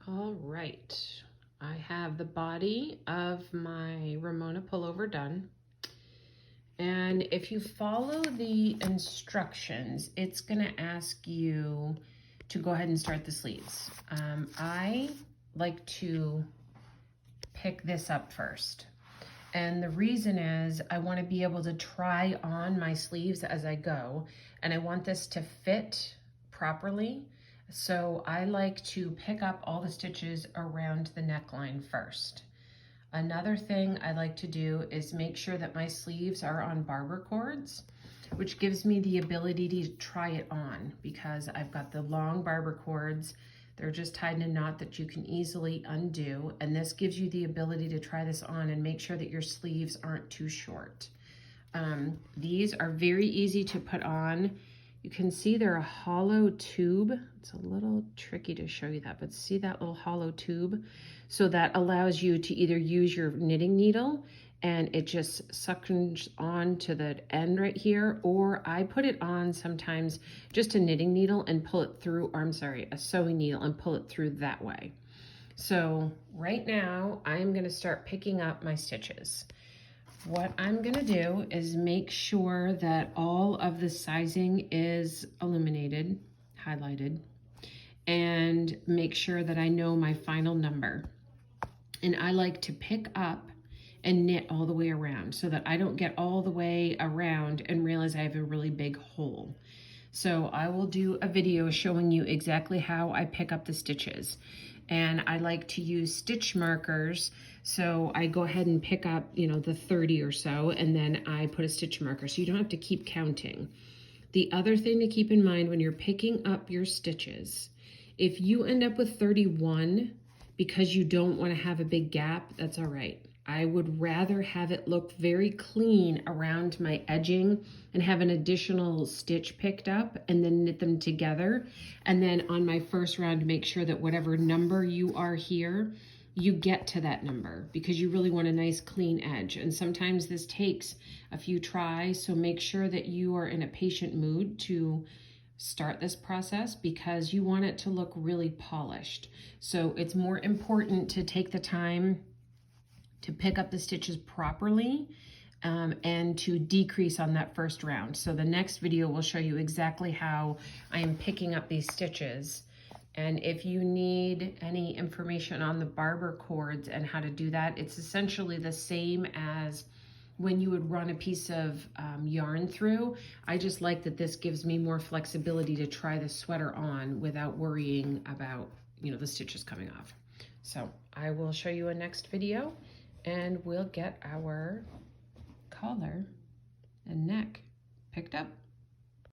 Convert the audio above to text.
All right, I have the body of my Ramona pullover done. And if you follow the instructions, it's gonna ask you to go ahead and start the sleeves. I like to pick this up first. And the reason is I want to be able to try on my sleeves as I go, and I want this to fit properly. So I like to pick up all the stitches around the neckline first. Another thing I like to do is make sure that my sleeves are on barber cords, which gives me the ability to try it on because I've got the long barber cords. They're just tied in a knot that you can easily undo, and this gives you the ability to try this on and make sure that your sleeves aren't too short. These are very easy to put on. You can see they're a hollow tube. It's a little tricky to show you that, but see that little hollow tube? So that allows you to either use your knitting needle and it just suctions on to the end right here, or I put it on sometimes just a knitting needle and pull it through, or I'm sorry, a sewing needle and pull it through that way. So right now I'm gonna start picking up my stitches. What I'm gonna do is make sure that all of the sizing is illuminated, highlighted, and make sure that I know my final number. And I like to pick up and knit all the way around so that I don't get all the way around and realize I have a really big hole. So I will do a video showing you exactly how I pick up the stitches. And I like to use stitch markers. So I go ahead and pick up, the 30 or so, and then I put a stitch marker so you don't have to keep counting. The other thing to keep in mind when you're picking up your stitches, if you end up with 31 because you don't want to have a big gap, that's all right. I would rather have it look very clean around my edging and have an additional stitch picked up and then knit them together. And then on my first round, make sure that whatever number you are here, you get to that number because you really want a nice clean edge. And sometimes this takes a few tries, so make sure that you are in a patient mood to start this process because you want it to look really polished. So it's more important to take the time to pick up the stitches properly and to decrease on that first round. So the next video will show you exactly how I am picking up these stitches. And if you need any information on the barber cords and how to do that, it's essentially the same as when you would run a piece of yarn through. I just like that this gives me more flexibility to try the sweater on without worrying about, the stitches coming off. So I will show you a next video and we'll get our collar and neck picked up.